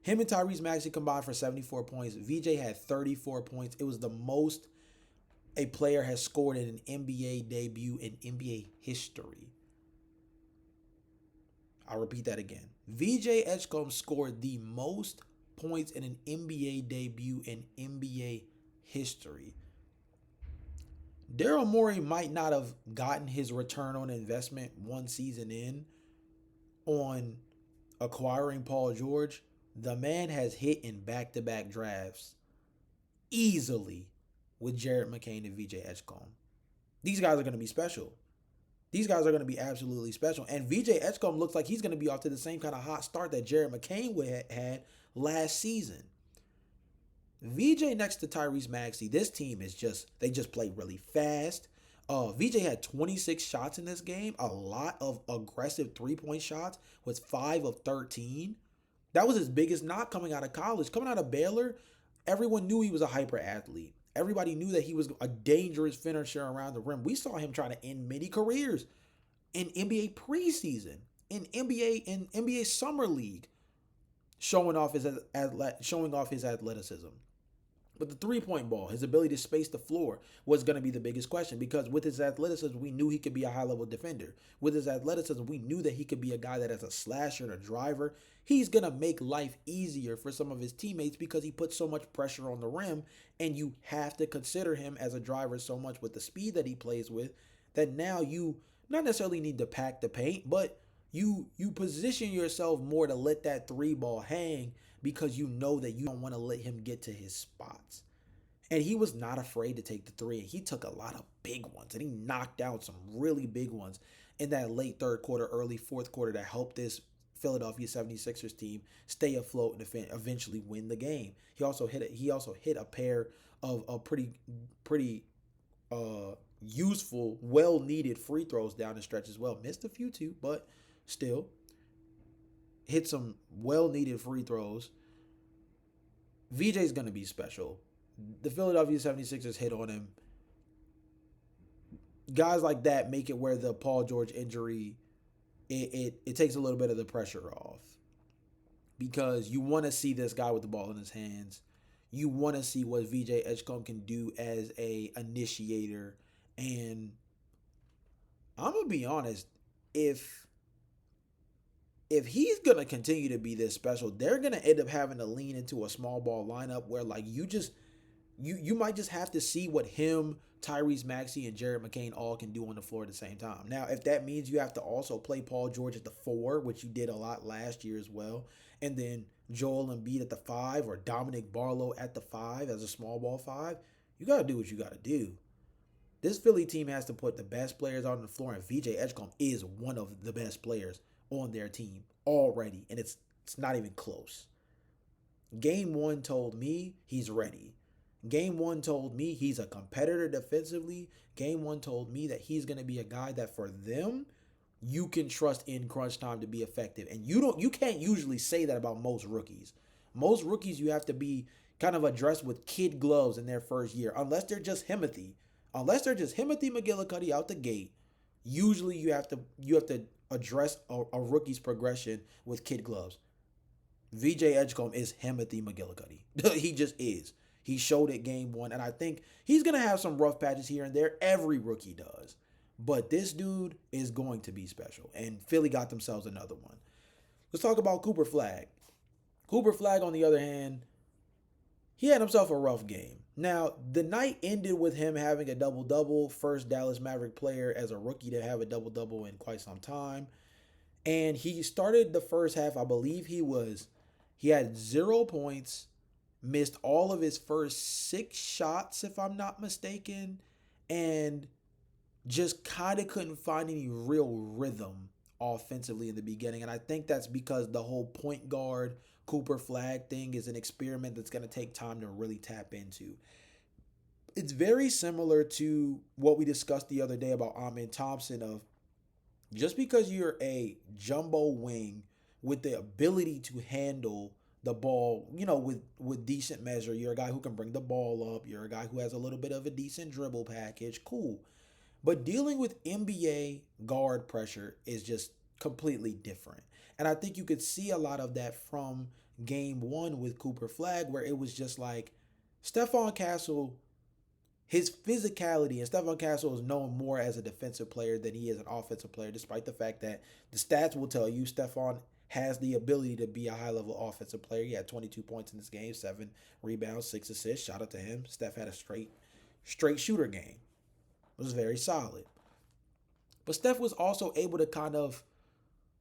Him and Tyrese Maxey combined for 74 points. VJ had 34 points. It was the most a player has scored in an NBA debut in NBA history. I'll repeat that again. VJ Edgecombe scored the most points in an NBA debut in NBA history. Daryl Morey might not have gotten his return on investment one season in on acquiring Paul George. The man has hit in back-to-back drafts easily with Jared McCain and VJ Edgecombe. These guys are going to be special. These guys are going to be absolutely special. And VJ Edgecombe looks like he's going to be off to the same kind of hot start that Jared McCain would have had last season. VJ next to Tyrese Maxey, this team is they just play really fast. VJ had 26 shots in this game, a lot of aggressive three-point shots, was 5 of 13. That was his biggest knock coming out of college. Coming out of Baylor, everyone knew he was a hyper athlete. Everybody knew that he was a dangerous finisher around the rim. We saw him trying to end many careers in NBA preseason, in NBA Summer League, showing off his athleticism. But the three-point ball, his ability to space the floor, was going to be the biggest question, because with his athleticism, we knew he could be a high-level defender. With his athleticism, we knew that he could be a guy that has a slasher and a driver. He's going to make life easier for some of his teammates because he puts so much pressure on the rim, and you have to consider him as a driver so much with the speed that he plays with that now you not necessarily need to pack the paint, but you position yourself more to let that three ball hang because you know that you don't want to let him get to his spots. And he was not afraid to take the three. He took a lot of big ones, and he knocked out some really big ones in that late third quarter, early fourth quarter that helped this Philadelphia 76ers team stay afloat and eventually win the game. He also hit a pair of pretty useful, well-needed free throws down the stretch as well. Missed a few too, but still hit some well-needed free throws. VJ's going to be special. The Philadelphia 76ers hit on him. Guys like that make it where the Paul George injury, it takes a little bit of the pressure off. Because you want to see this guy with the ball in his hands. You want to see what VJ Edgecombe can do as a initiator. And I'm going to be honest, if he's going to continue to be this special, they're going to end up having to lean into a small ball lineup where like you might just have to see what him, Tyrese Maxey, and Jared McCain all can do on the floor at the same time. Now, if that means you have to also play Paul George at the 4, which you did a lot last year as well, and then Joel Embiid at the 5 or Dominic Barlow at the 5 as a small ball 5, you got to do what you got to do. This Philly team has to put the best players out on the floor, and VJ Edgecombe is one of the best players on their team already, and it's not even close. Game 1 told me he's ready. Game 1 told me he's a competitor defensively. Game 1 told me that he's going to be a guy that for them, you can trust in crunch time to be effective. And you can't usually say that about most rookies. Most rookies you have to be kind of addressed with kid gloves in their first year, unless they're just Himothy. Unless they're just Himothy McGillicuddy out the gate. Usually you have to address a rookie's progression with kid gloves. VJ Edgecombe is Himothy McGillicuddy. He just is. He showed it game 1, and I think he's going to have some rough patches here and there. Every rookie does. But this dude is going to be special, and Philly got themselves another one. Let's talk about Cooper Flagg. Cooper Flagg, on the other hand, he had himself a rough game. Now, the night ended with him having a double-double, first Dallas Maverick player as a rookie to have a double-double in quite some time. And he started the first half, I believe he had 0 points, missed all of his first 6 shots, if I'm not mistaken, and just kind of couldn't find any real rhythm offensively in the beginning. And I think that's because the whole point guard Cooper Flagg thing is an experiment that's going to take time to really tap into. It's very similar to what we discussed the other day about Amen Thompson, of just because you're a jumbo wing with the ability to handle the ball, with decent measure, you're a guy who can bring the ball up, you're a guy who has a little bit of a decent dribble package, cool. But dealing with NBA guard pressure is just completely different. And I think you could see a lot of that from game one with Cooper Flagg, where it was just like Stephon Castle, his physicality, and Stephon Castle is known more as a defensive player than he is an offensive player, despite the fact that the stats will tell you Stephon has the ability to be a high level offensive player. He had 22 points in this game, 7 rebounds, 6 assists. Shout out to him. Steph had a straight shooter game. It was very solid. But Steph was also able to kind of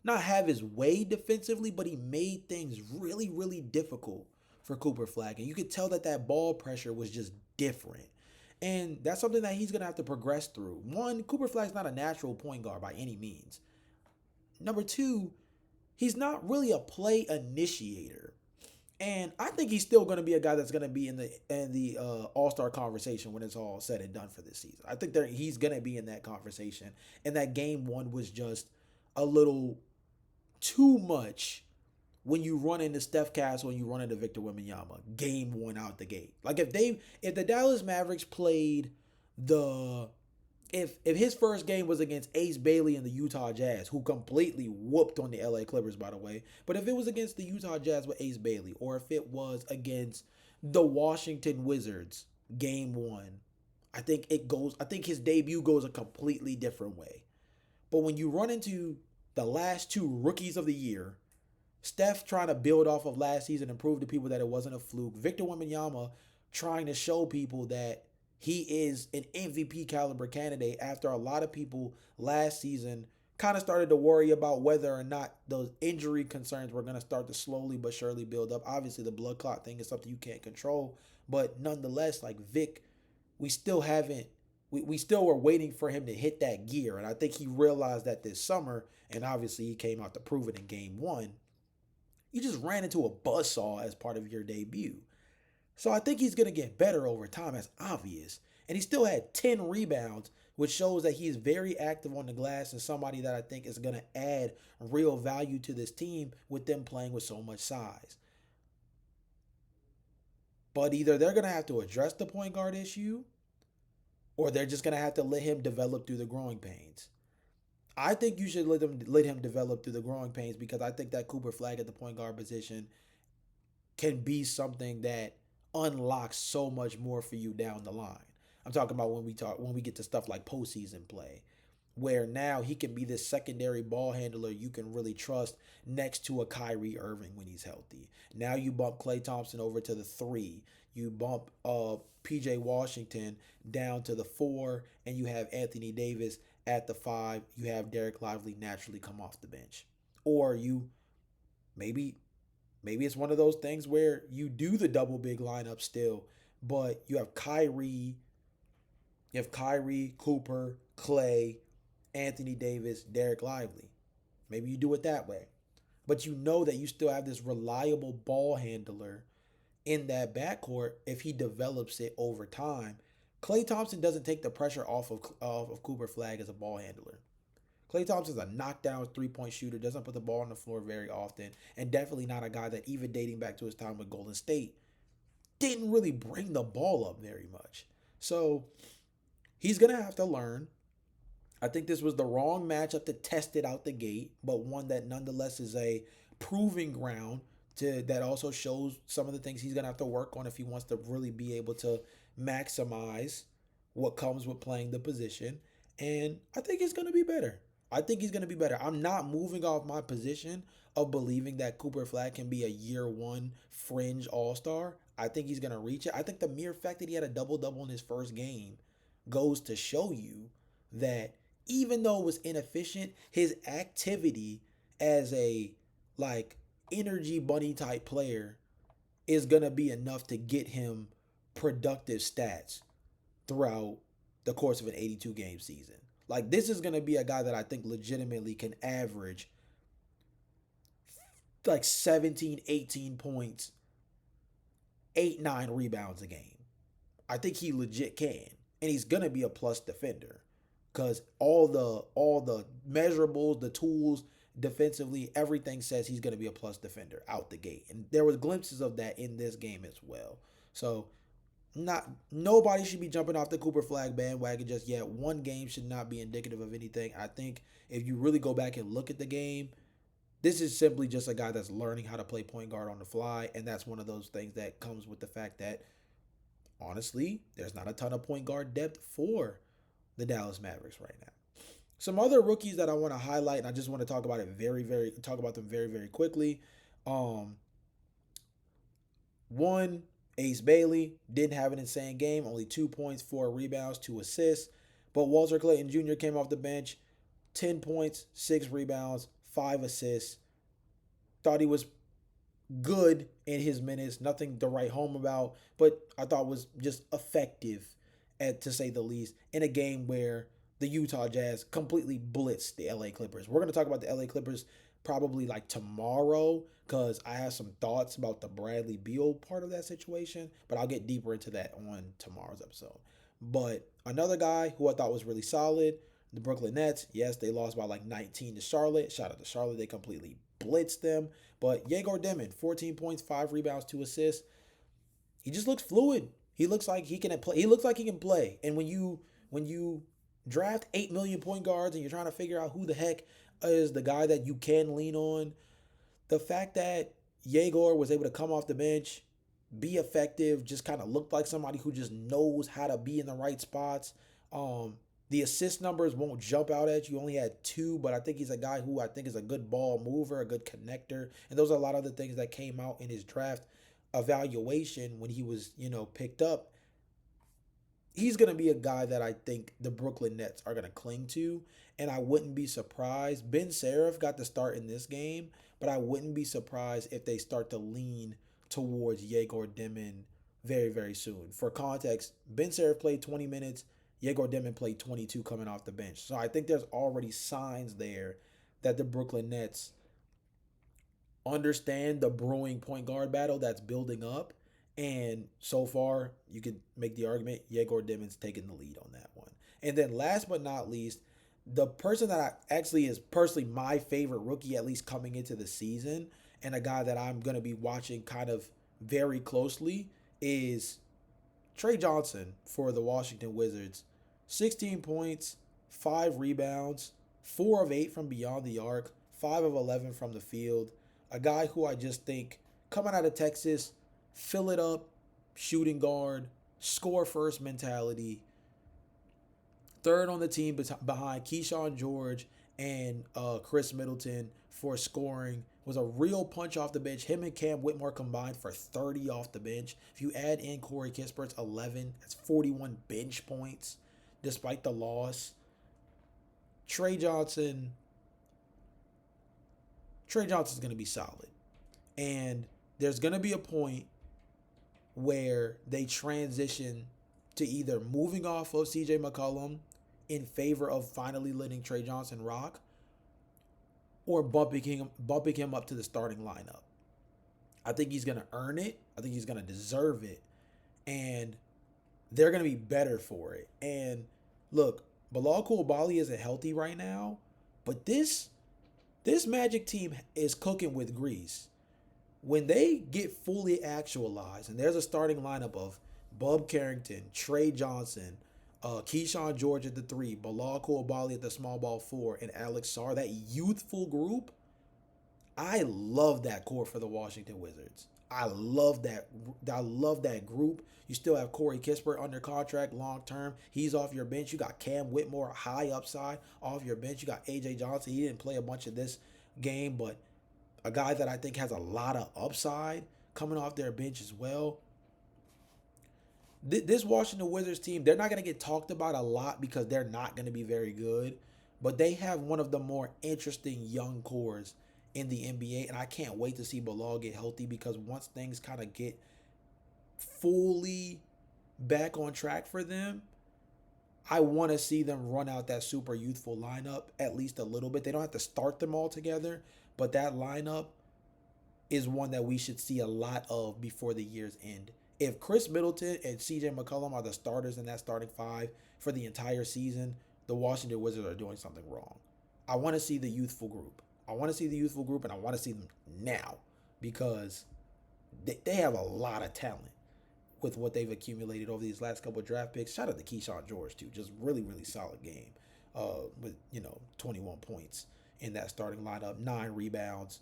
not have his way defensively, but he made things really, really difficult for Cooper Flagg. And you could tell that that ball pressure was just different. And that's something that he's going to have to progress through. One, Cooper Flagg's not a natural point guard by any means. Number two, he's not really a play initiator. And I think he's still going to be a guy that's going to be in the All-Star conversation when it's all said and done for this season. I think he's going to be in that conversation. And that game one was just a little too much when you run into Steph Castle and you run into Victor Wembanyama. Game one out the gate. Like if the Dallas Mavericks played if his first game was against Ace Bailey and the Utah Jazz, who completely whooped on the LA Clippers, by the way, but if it was against the Utah Jazz with Ace Bailey, or if it was against the Washington Wizards, game one, I think his debut goes a completely different way. But when you run into the last two rookies of the year, Steph trying to build off of last season and prove to people that it wasn't a fluke, Victor Wembanyama trying to show people that he is an MVP caliber candidate after a lot of people last season kind of started to worry about whether or not those injury concerns were going to start to slowly but surely build up. Obviously, the blood clot thing is something you can't control. But nonetheless, like Vic, we still were waiting for him to hit that gear. And I think he realized that this summer, and obviously he came out to prove it in game one. You just ran into a buzzsaw as part of your debut. So I think he's going to get better over time, as obvious. And he still had 10 rebounds, which shows that he's very active on the glass and somebody that I think is going to add real value to this team with them playing with so much size. But either they're going to have to address the point guard issue, or they're just going to have to let him develop through the growing pains. I think you should let him develop through the growing pains, because I think that Cooper Flagg at the point guard position can be something that unlocks so much more for you down the line. I'm talking about when we get to stuff like postseason play, where now he can be this secondary ball handler you can really trust next to a Kyrie Irving when he's healthy. Now you bump Klay Thompson over to the 3. You bump PJ Washington down to the 4, and you have Anthony Davis at the 5. You have Derek Lively naturally come off the bench. Or you maybe it's one of those things where you do the double big lineup still, but you have Kyrie, Cooper, Klay, Anthony Davis, Derek Lively. Maybe you do it that way. But you know that you still have this reliable ball handler in that backcourt if he develops it over time. Klay Thompson doesn't take the pressure off of Cooper Flagg as a ball handler. Klay Thompson's a knockdown three-point shooter, doesn't put the ball on the floor very often, and definitely not a guy that, even dating back to his time with Golden State, didn't really bring the ball up very much. So he's going to have to learn. I think this was the wrong matchup to test it out the gate, but one that nonetheless is a proving ground that also shows some of the things he's going to have to work on if he wants to really be able to maximize what comes with playing the position. And I think he's going to be better. I'm not moving off my position of believing that Cooper Flagg can be a year one fringe all-star. I think he's going to reach it. I think the mere fact that he had a double-double in his first game goes to show you that even though it was inefficient, his activity as a energy bunny type player is going to be enough to get him productive stats throughout the course of an 82 game season. This is going to be a guy that I think legitimately can average 17, 18 points, 8, 9 rebounds a game. I think he legit can. And he's going to be a plus defender, because all the measurables, the tools, defensively, everything says he's going to be a plus defender out the gate. And there was glimpses of that in this game as well. So nobody should be jumping off the Cooper Flagg bandwagon just yet. One game should not be indicative of anything. I think if you really go back and look at the game, This is simply just a guy that's learning how to play point guard on the fly, and that's one of those things that comes with the fact that honestly, there's not a ton of point guard depth for the Dallas Mavericks right now. Some other rookies that I want to highlight, and I just want to talk about it talk about them very, very quickly. Um, One, Ace Bailey didn't have an insane game, only 2 points, 4 rebounds, 2 assists. But Walter Clayton Jr. came off the bench, 10 points, 6 rebounds, 5 assists. Thought he was good in his minutes, nothing to write home about, but I thought was just effective, to say the least, in a game where the Utah Jazz completely blitzed the LA Clippers. We're going to talk about the LA Clippers probably like tomorrow because I have some thoughts about the Bradley Beal part of that situation, but I'll get deeper into that on tomorrow's episode. But another guy who I thought was really solid, the Brooklyn Nets. Yes, they lost by like 19 to Charlotte. Shout out to Charlotte. They completely blitzed them. But Yegor Demon, 14 points, 5 rebounds, 2 assists. He just looks fluid. He looks like he can play. He looks like he can play. And when you draft 8 million point guards and you're trying to figure out who the heck is the guy that you can lean on, the fact that Yegor was able to come off the bench, be effective, just kind of looked like somebody who just knows how to be in the right spots. The assist numbers won't jump out at you. Only had 2, but I think he's a guy who I think is a good ball mover, a good connector. And those are a lot of the things that came out in his draft evaluation when he was, picked up. He's going to be a guy that I think the Brooklyn Nets are going to cling to. And I wouldn't be surprised. Ben Seraph got the start in this game, but I wouldn't be surprised if they start to lean towards Yegor Demon very, very soon. For context, Ben Seraph played 20 minutes. Yegor Demon played 22 coming off the bench. So I think there's already signs there that the Brooklyn Nets understand the brewing point guard battle that's building up. And so far, you could make the argument Yegor Demon's taking the lead on that one. And then last but not least, the person that I actually is personally my favorite rookie, at least coming into the season, and a guy that I'm going to be watching kind of very closely is Trey Johnson for the Washington Wizards. 16 points, 5 rebounds, 4 of 8 from beyond the arc, 5 of 11 from the field. A guy who I just think coming out of Texas, fill it up, shooting guard, score first mentality. Third on the team behind Keyshawn George and Chris Middleton for scoring. Was a real punch off the bench. Him and Cam Whitmore combined for 30 off the bench. If you add in Corey Kispert's 11, that's 41 bench points despite the loss. Trey Johnson's going to be solid. And there's going to be a point where they transition to either moving off of CJ McCollum in favor of finally letting Trey Johnson rock or bumping him up to the starting lineup. I think he's going to earn it. I think he's going to deserve it. And they're going to be better for it. And look, Bilal Coulibaly isn't healthy right now, but this Magic team is cooking with grease. When they get fully actualized and there's a starting lineup of Bub Carrington, Trey Johnson, Keyshawn George at the 3, Bilal Coulibaly at the small ball 4, and Alex Sarr, that youthful group, I love that core for the Washington Wizards. I love that group. You still have Corey Kispert under contract long term. He's off your bench. You got Cam Whitmore, high upside, off your bench. You got AJ Johnson. He didn't play a bunch of this game, but a guy that I think has a lot of upside coming off their bench as well. This Washington Wizards team, they're not going to get talked about a lot because they're not going to be very good, but they have one of the more interesting young cores in the NBA, and I can't wait to see Bilal get healthy because once things kind of get fully back on track for them, I want to see them run out that super youthful lineup at least a little bit. They don't have to start them all together, but that lineup is one that we should see a lot of before the year's end. If Chris Middleton and CJ McCollum are the starters in that starting 5 for the entire season, the Washington Wizards are doing something wrong. I want to see the youthful group. And I want to see them now because they have a lot of talent with what they've accumulated over these last couple of draft picks. Shout out to Keyshawn George, too. Just really, really solid game with, 21 points in that starting lineup, 9 rebounds.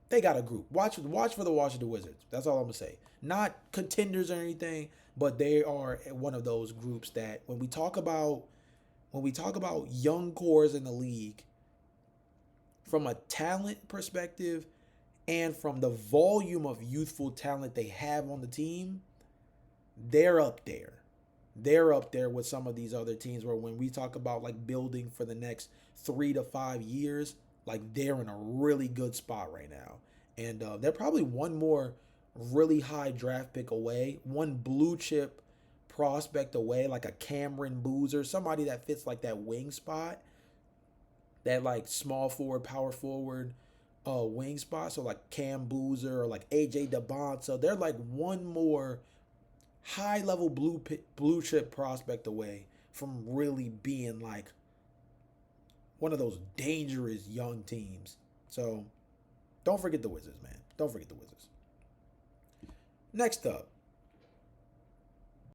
They got a group. Watch for the Washington Wizards. That's all I'm gonna say. Not contenders or anything, but they are one of those groups that when we talk about young cores in the league, from a talent perspective and from the volume of youthful talent they have on the team, they're up there. They're up there with some of these other teams where when we talk about like building for the next 3 to 5 years, like they're in a really good spot right now. And they're probably one more really high draft pick away, one blue chip prospect away, like a Cameron Boozer, somebody that fits like that wing spot, that like small forward, power forward wing spot. So like Cam Boozer or like AJ DeBont. So they're like one more high level blue chip prospect away from really being like one of those dangerous young teams. So don't forget the Wizards, man. Don't forget the Wizards. Next up,